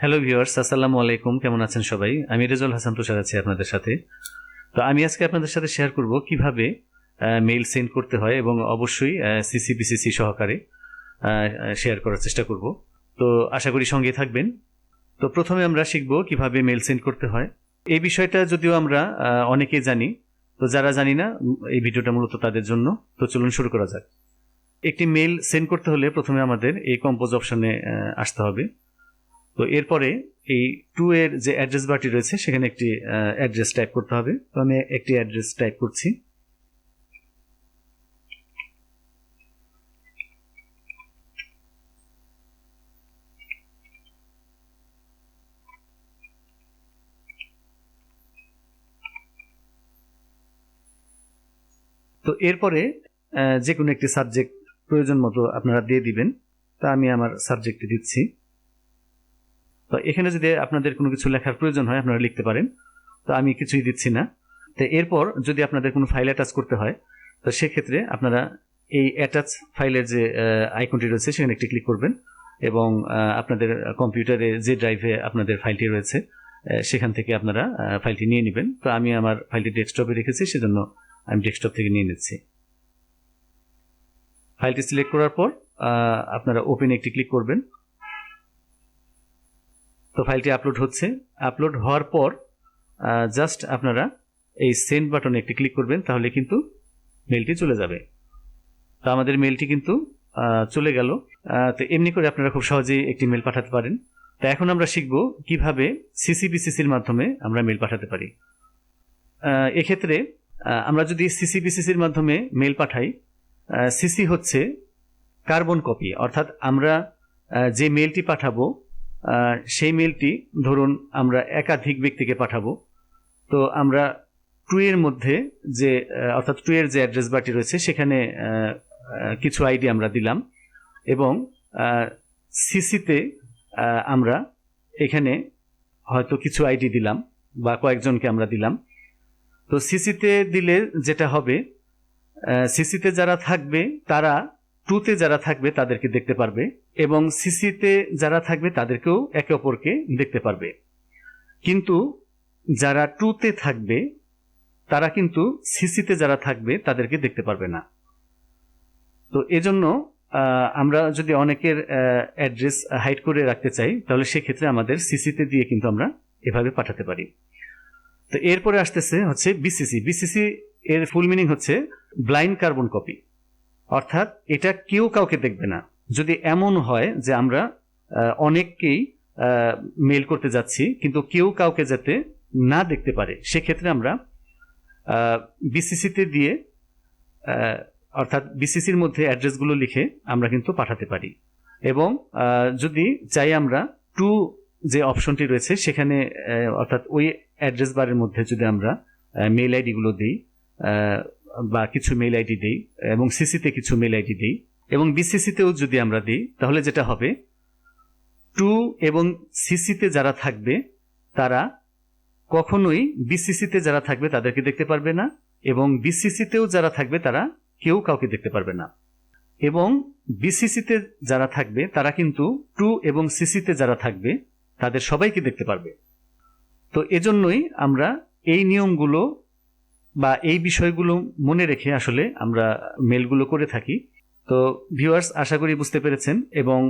Hello viewers, আসসালামু আলাইকুম। কেমন আছেন সবাই? আমি রেজাউল হাসান তুষার আছি আপনাদের সাথে। তো আমি আজকে আপনাদের সাথে শেয়ার করব কিভাবে মেইল সেন্ড করতে হয় এবং অবশ্যই সিসি বিসিসি সহকারে শেয়ার করার চেষ্টা করব। তো আশা করি সঙ্গে থাকবেন। তো প্রথমে আমরা শিখব কিভাবে মেইল সেন্ড করতে হয়। এই বিষয়টা যদিও আমরা অনেকেই জানি, তো যারা জানি না এই ভিডিওটা মূলত তাদের জন্য। তো চলুন শুরু করা যাক। একটি মেইল সেন্ড করতে হলে প্রথমে আমাদের এই কম্পোজ অপশনে আসতে হবে। তো এরপরে এই টু এর যে অ্যাড্রেস বারটি রয়েছে সেখানে একটি অ্যাড্রেস টাইপ করতে হবে। তো আমি একটি অ্যাড্রেস টাইপ করছি। তো এরপরে যে কোনো একটি সাবজেক্ট প্রয়োজন মতো আপনারা দিয়ে দিবেন। তা আমি আমার সাবজেক্টে দিচ্ছি। তো এখানে যদি আপনাদের কোনো কিছু লেখার প্রয়োজন হয় আপনারা লিখতে পারেন। তো আমি কিছুই দিচ্ছি না। তো এরপর যদি আপনাদের কোনো ফাইল অ্যাটাচ করতে হয় তো সেক্ষেত্রে আপনারা এই অ্যাটাচ ফাইলের যে আইকনটি রয়েছে সেখানে একটি ক্লিক করবেন এবং আপনাদের কম্পিউটারে যে ড্রাইভে আপনাদের ফাইলটি রয়েছে সেখান থেকে আপনারা ফাইলটি নিয়ে নেবেন। তো আমি আমার ফাইলটি ডেস্কটপে রেখেছি, সেজন্য আমি ডেস্কটপ থেকে নিয়ে নিচ্ছি। ফাইলটি সিলেক্ট করার পর আপনারা ওপেনে একটি ক্লিক করবেন। তো ফাইলটি আপলোড হচ্ছে। আপলোড হওয়ার পর জাস্ট আপনারা এই সেন্ড বাটনে একটি ক্লিক করবেন, তাহলে কিন্তু মেলটি চলে যাবে। তো আমাদের মেলটি কিন্তু চলে গেল। তো এমনি করে আপনারা খুব সহজেই একটি মেল পাঠাতে পারেন। তো এখন আমরা শিখব কিভাবে সিসিবিসিসির মাধ্যমে আমরা মেল পাঠাতে পারি। এক্ষেত্রে আমরা যদি সিসিবিসিসির মাধ্যমে মেল পাঠাই, সিসি হচ্ছে কার্বন কপি, অর্থাৎ আমরা যে মেলটি পাঠাবো সেই মেলটি ধরুন আমরা একাধিক ব্যক্তিকে পাঠাবো। তো আমরা টু এর মধ্যে যে অর্থাৎ টু এর যে অ্যাড্রেস বারটি রয়েছে সেখানে কিছু আইডি আমরা দিলাম এবং সিসিতে আমরা এখানে হয়তো কিছু আইডি দিলাম বা কয়েকজনকে আমরা দিলাম। তো সিসিতে দিলে যেটা হবে, সিসিতে যারা থাকবে তারা টুতে যারা থাকবে তাদেরকে দেখতে পারবে এবং সিসিতে যারা থাকবে তাদেরকেও একে অপরকে দেখতে পারবে। কিন্তু যারা টুতে থাকবে তারা কিন্তু সিসিতে যারা থাকবে তাদেরকে দেখতে পারবে না। তো এজন্য আমরা যদি অনেকের অ্যাড্রেস হাইড করে রাখতে চাই তাহলে সেক্ষেত্রে আমাদের সিসিতে দিয়ে কিন্তু আমরা এভাবে পাঠাতে পারি। তো এরপরে আসতেছে হচ্ছে বিসিসি। বিসিসি এর ফুল মিনিং হচ্ছে ব্লাইন্ড কার্বন কপি, অর্থাৎ এটা কেউ কাউকে দেখবে না। যদি এমন হয় যে আমরা অনেককেই মেল করতে যাচ্ছি কিন্তু কেউ কাউকে যাতে না দেখতে পারে, সেক্ষেত্রে আমরা বিসিসিতে দিয়ে অর্থাৎ বিসিসির মধ্যে অ্যাড্রেসগুলো লিখে আমরা কিন্তু পাঠাতে পারি। এবং যদি চাই আমরা টু যে অপশনটি রয়েছে সেখানে অর্থাৎ ওই অ্যাড্রেস বারের মধ্যে যদি আমরা মেল আইডিগুলো দিই বা কিছু মেল আইডি দিই এবং সিসিতে কিছু মেল আইডি দিই এবং বিসিসিতেও যদি আমরা দিই, তাহলে যেটা হবে টু এবং সিসিতে যারা থাকবে তারা কখনোই বিসিসিতে যারা থাকবে তাদেরকে দেখতে পারবে না এবং বিসিসিতেও যারা থাকবে তারা কেউ কাউকে দেখতে পারবে না। এবং বিসিসিতে যারা থাকবে তারা কিন্তু টু এবং সিসিতে যারা থাকবে তাদের সবাইকে দেখতে পারবে। তো এজন্যই আমরা এই নিয়মগুলো বা এই বিষয়গুলো মনে রেখে আসলে আমরা মেলগুলো করে থাকি। তো ভিউয়ার্স, আশা করি বুঝতে পেরেছেন এবং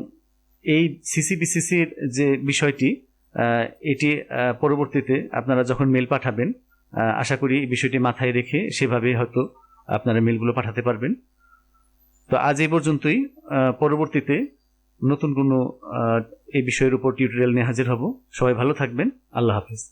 এই সিসিবিসিসির যে বিষয়টি এটি পরবর্তীতে আপনারা যখন মেল পাঠাবেন আশা করি এই বিষয়টি মাথায় রেখে সেভাবে হয়তো আপনারা মেলগুলো পাঠাতে পারবেন। তো আজ এই পর্যন্তই। পরবর্তীতে নতুন কোনো এই বিষয়ের উপর টিউটোরিয়াল নিয়ে হাজির হব। সবাই ভালো থাকবেন। আল্লাহ হাফেজ।